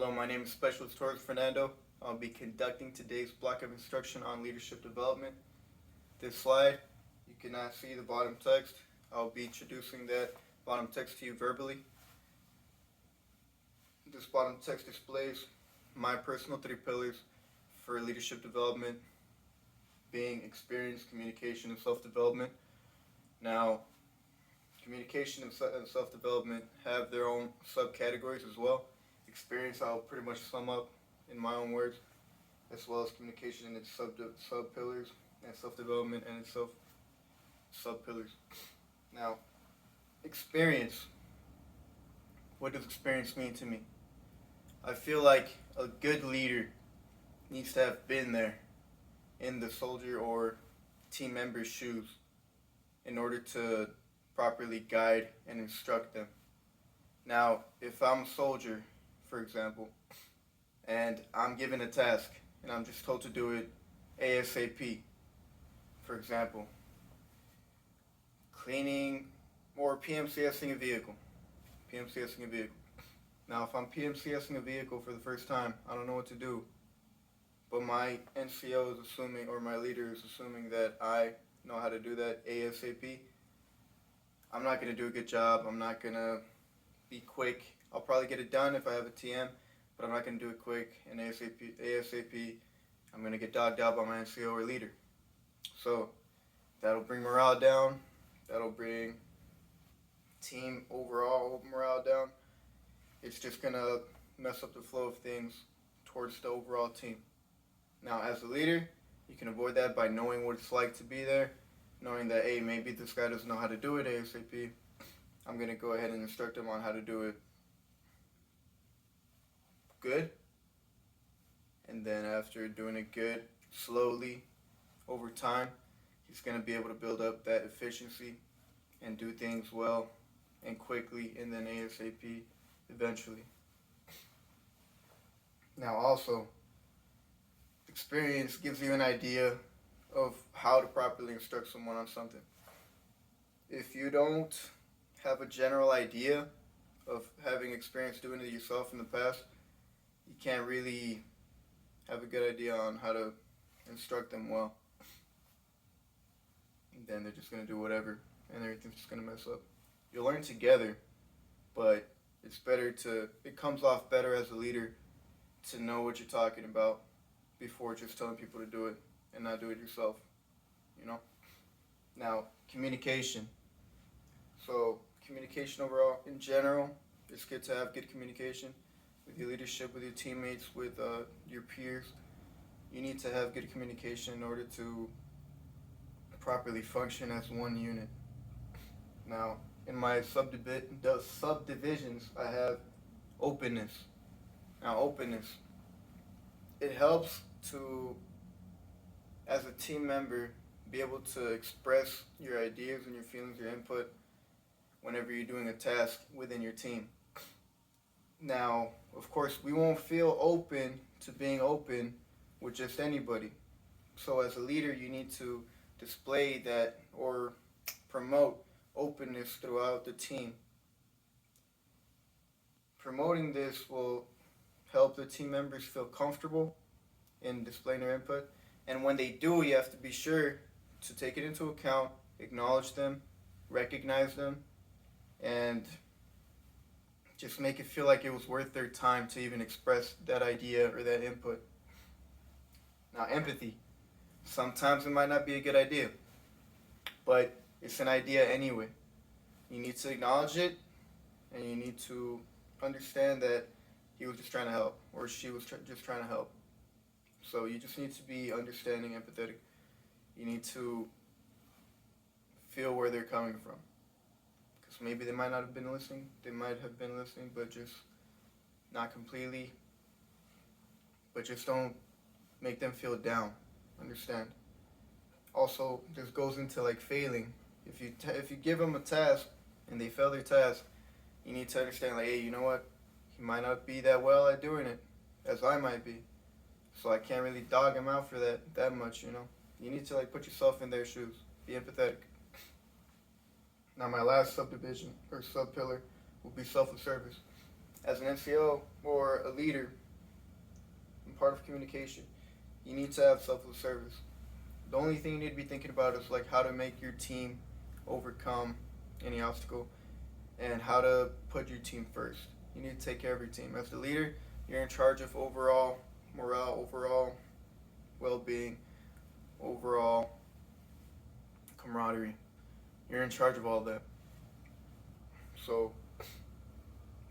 Hello, my name is Specialist Torres Fernando. I'll be conducting today's block of instruction on leadership development. This slide, you cannot see the bottom text. I'll be introducing that bottom text to you verbally. This bottom text displays my personal 3 pillars for leadership development, being experience, communication, and self-development. Now, communication and self-development have their own subcategories as well. Experience I'll pretty much sum up in my own words, as well as communication and its sub-pillars, and self-development and its sub-pillars. Now, experience. What does experience mean to me? I feel like a good leader needs to have been there in the soldier or team member's shoes in order to properly guide and instruct them. Now, if I'm a soldier, for example, and I'm given a task and I'm just told to do it ASAP, for example, cleaning or PMCSing a vehicle. PMCSing a vehicle. Now, if I'm PMCSing a vehicle for the first time, I don't know what to do, but my NCO is assuming, or my leader is assuming that I know how to do that ASAP. I'm not going to do a good job. I'm not going to be quick. I'll probably get it done if I have a TM, but I'm not going to do it quick and ASAP. I'm going to get dogged out by my NCO or leader. So that'll bring morale down. That'll bring team overall morale down. It's just going to mess up the flow of things towards the overall team. Now, as a leader, you can avoid that by knowing what it's like to be there, knowing that, hey, maybe this guy doesn't know how to do it ASAP. I'm going to go ahead and instruct him on how to do it good. And then after doing it good, slowly, over time, he's going to be able to build up that efficiency and do things well and quickly, and then ASAP eventually. Now also, experience gives you an idea of how to properly instruct someone on something. If you don't have a general idea of having experience doing it yourself in the past, you can't really have a good idea on how to instruct them well. And then they're just going to do whatever, and everything's just going to mess up. You'll learn together, but it comes off better as a leader to know what you're talking about before just telling people to do it and not do it yourself, you know? Now, communication. So, communication overall, in general, it's good to have good communication with your leadership, with your teammates, with your peers. You need to have good communication in order to properly function as one unit. Now, in my subdivisions, I have openness. Now, openness, it helps to, as a team member, be able to express your ideas and your feelings, your input, whenever you're doing a task within your team. Now, of course, we won't feel open to being open with just anybody. So as a leader, you need to display that or promote openness throughout the team. Promoting this will help the team members feel comfortable in displaying their input. And when they do, you have to be sure to take it into account, acknowledge them, recognize them, and just make it feel like it was worth their time to even express that idea or that input. Now, empathy. Sometimes it might not be a good idea, but it's an idea anyway. You need to acknowledge it, and you need to understand that he was just trying to help, or she was just trying to help. So you just need to be understanding, empathetic. You need to feel where they're coming from. Because maybe they might not have been listening. They might have been listening, but just not completely. But just don't make them feel down. Understand? Also, this goes into like failing. If you give them a task and they fail their task, you need to understand, like, hey, you know what? He might not be that well at doing it as I might be. So I can't really dog him out for that much, you know? You need to like put yourself in their shoes. Be empathetic. Now my last subdivision or subpillar will be self-service. As an NCO or a leader and part of communication, you need to have selfless service. The only thing you need to be thinking about is like how to make your team overcome any obstacle and how to put your team first. You need to take care of your team. As the leader, you're in charge of overall morale, overall well-being, overall camaraderie. You're in charge of all that. So,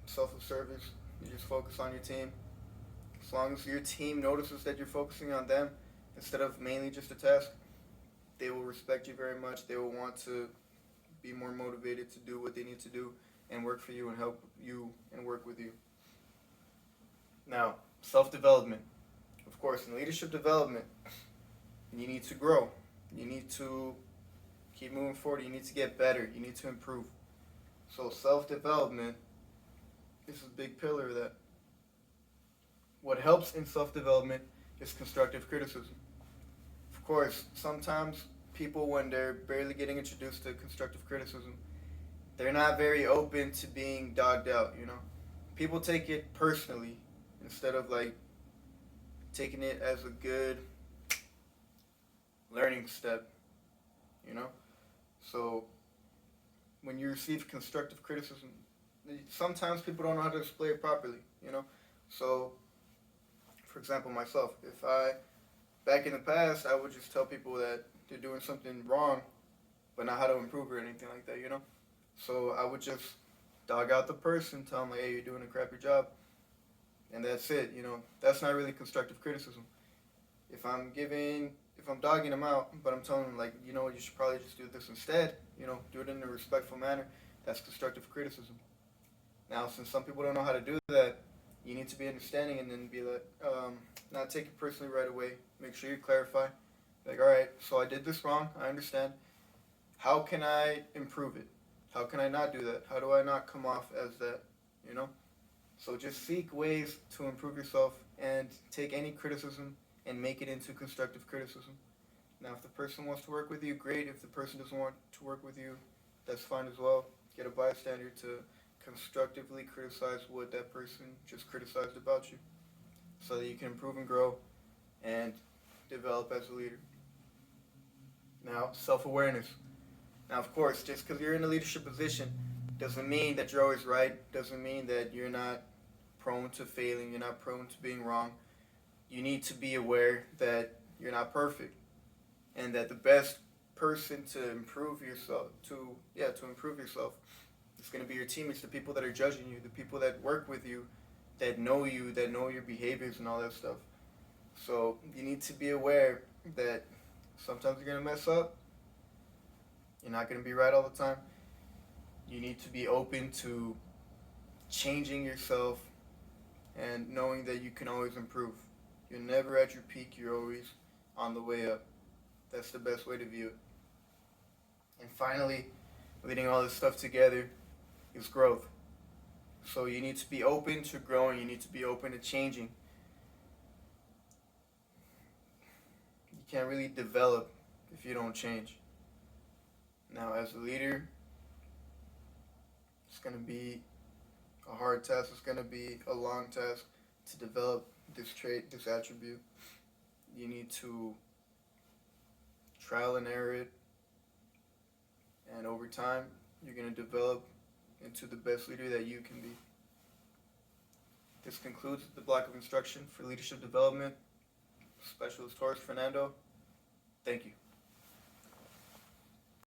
selfless service, you just focus on your team. As long as your team notices that you're focusing on them instead of mainly just a task, they will respect you very much. They will want to be more motivated to do what they need to do and work for you and help you and work with you. Now, self development. Of course, in leadership development, you need to grow. You need to keep moving forward. You need to get better. You need to improve. So, self development is a big pillar of that. What helps in self development is constructive criticism. Of course, sometimes people, when they're barely getting introduced to constructive criticism, they're not very open to being dogged out, you know? People take it personally instead of like taking it as a good learning step, you know? So when you receive constructive criticism, sometimes people don't know how to display it properly, you know? So, for example, myself, back in the past, I would just tell people that they're doing something wrong, but not how to improve or anything like that, you know? So I would just dog out the person, tell them, like, hey, you're doing a crappy job, and that's it, you know? That's not really constructive criticism. If I'm dogging them out, but I'm telling them, like, you know what, you should probably just do this instead, you know, do it in a respectful manner, that's constructive criticism. Now, since some people don't know how to do that, you need to be understanding and then be like, not take it personally right away. Make sure you clarify. Like, all right, so I did this wrong. I understand. How can I improve it? How can I not do that? How do I not come off as that? You know? So just seek ways to improve yourself and take any criticism and make it into constructive criticism. Now, if the person wants to work with you, great. If the person doesn't want to work with you, that's fine as well. Get a bystander to constructively criticize what that person just criticized about you so that you can improve and grow and develop as a leader. Now, self-awareness. Now, of course, just because you're in a leadership position doesn't mean that you're always right, doesn't mean that you're not prone to failing, you're not prone to being wrong. You need to be aware that you're not perfect and that the best person to improve yourself, to improve yourself, it's going to be your teammates, the people that are judging you, the people that work with you, that know your behaviors and all that stuff. So you need to be aware that sometimes you're going to mess up. You're not going to be right all the time. You need to be open to changing yourself and knowing that you can always improve. You're never at your peak. You're always on the way up. That's the best way to view it. And finally, leading all this stuff together is growth. So you need to be open to growing. You need to be open to changing. You can't really develop if you don't change. Now, as a leader, it's going to be a hard task. It's going to be a long task to develop this trait, this attribute. You need to trial and error it. And over time, you're going to develop into the best leader that you can be. This concludes the block of instruction for leadership development. Specialist Torres Fernando. Thank you.